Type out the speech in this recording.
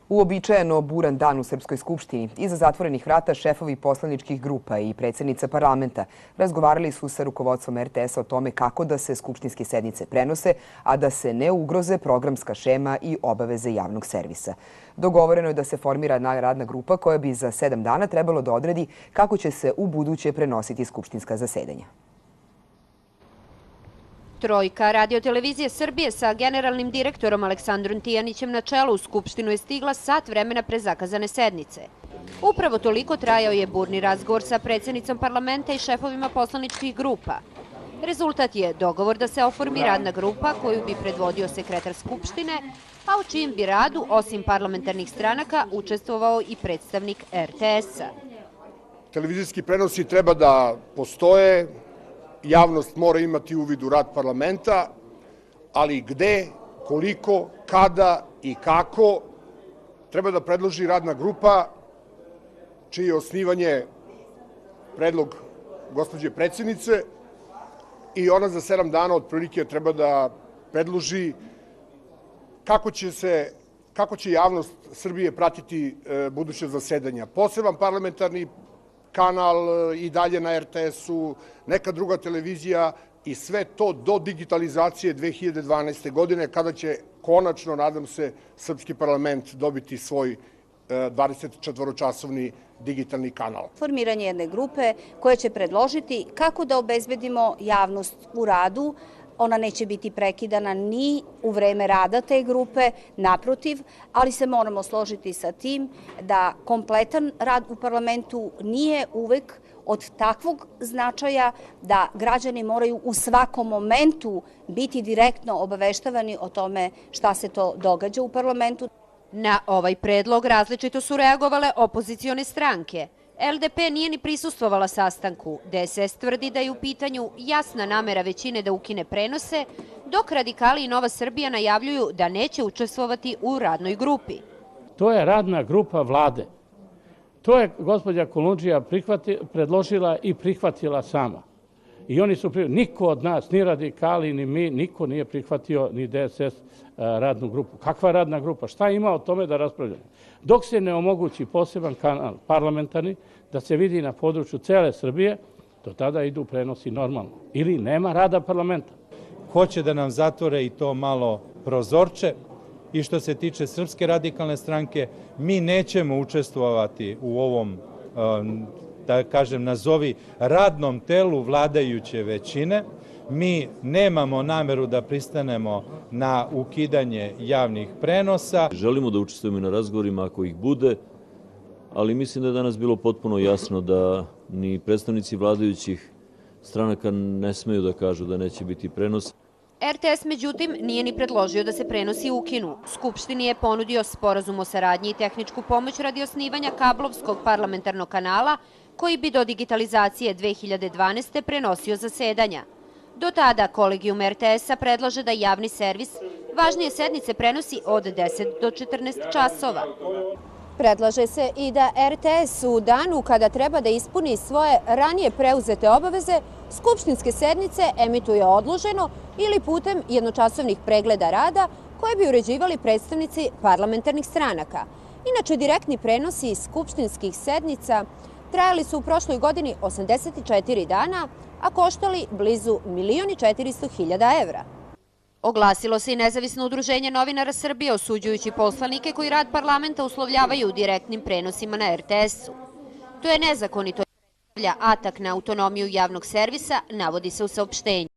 Uobičajeno buran dan u Srpskoj skupštini. Iza zatvorenih vrata šefovi poslaničkih grupa i predsjednica parlamenta razgovarali su sa rukovodstvom RTS-a o tome kako da se skupštinske sednice prenose, a da se ne ugroze programska šema i obaveze javnog servisa. Dogovoreno je da se formira radna grupa koja bi za 7 dana trebalo da odredi kako će se u buduće prenositi skupštinska zasedanja. Trojka Radio-televizije Srbije sa generalnim direktorom Aleksandrom Tijanićem na čelu u Skupštinu je stigla sat vremena pre zakazane sednice. Upravo toliko trajao je burni razgovor sa predsjednicom parlamenta i šefovima poslaničkih grupa. Rezultat je dogovor da se oformi radna grupa koju bi predvodio sekretar Skupštine, a u čijem bi radu, osim parlamentarnih stranaka, učestvovao i predstavnik RTS-a. Televizijski prenosi treba da postoje, javnost mora imati uvid u rad parlamenta, ali gde, koliko, kada i kako treba da predloži radna grupa čije je osnivanje predlog gospođe predsjednice i ona za 7 dana otprilike treba da predloži kako će javnost Srbije pratiti buduće zasedanja. Poseban parlamentarni kanal i dalje na RTS-u, neka druga televizija i sve to do digitalizacije 2012. godine kada će konačno, nadam se, Srpski parlament dobiti svoj 24-časovni digitalni kanal. Formiranje jedne grupe koja će predložiti kako da obezbedimo javnost u radu. Ona neće biti prekidana ni u vreme rada te grupe, naprotiv, ali se moramo složiti sa tim da kompletan rad u parlamentu nije uvek od takvog značaja da građani moraju u svakom momentu biti direktno obaveštavani o tome šta se to događa u parlamentu. Na ovaj predlog različito su reagovale opozicione stranke. LDP nije ni prisustvovala sastanku. DSS tvrdi da je u pitanju jasna namera većine da ukine prenose, dok radikali i Nova Srbija najavljuju da neće učestvovati u radnoj grupi. To je radna grupa vlade. To je gospođa Kolundžija predložila i prihvatila sama. I oni su niko od nas, ni radikali, ni mi, niko nije prihvatio ni DSS radnu grupu. Kakva radna grupa? Šta ima o tome da raspravljamo? Dok se ne omogući poseban kanal parlamentarni, da se vidi na području cele Srbije, do tada idu prenosi normalno. Ili nema rada parlamenta. Hoće da nam zatvore i to malo prozorče. I što se tiče Srpske radikalne stranke, mi nećemo učestvovati u ovom, da kažem, nazovi radnom telu vladajuće većine. Mi nemamo nameru da pristanemo na ukidanje javnih prenosa. Želimo da učestvujemo na razgovorima ako ih bude, ali mislim da je danas bilo potpuno jasno da ni predstavnici vladajućih stranaka ne smeju da kažu da neće biti prenos. RTS, međutim, nije ni predložio da se prenosi ukinu. Skupštini je ponudio sporazum o saradnji i tehničku pomoć radi osnivanja kablovskog parlamentarnog kanala koji bi do digitalizacije 2012. prenosio zasedanja. Do tada kolegijum RTS-a predlaže da javni servis važnije sednice prenosi od 10 do 14 časova. Predlaže se i da RTS u danu kada treba da ispuni svoje ranije preuzete obaveze, skupštinske sednice emituje odloženo ili putem jednočasovnih pregleda rada koje bi uređivali predstavnici parlamentarnih stranaka. Inače, direktni prenosi skupštinskih sednica trajali su u prošloj godini 84 dana, a koštali blizu 1.400.000 evra. Oglasilo se i Nezavisno udruženje novinara Srbije osuđujući poslanike koji rad parlamenta uslovljavaju direktnim prenosima na RTS-u. To je nezakonito i predstavlja atak na autonomiju javnog servisa, navodi se u saopštenju.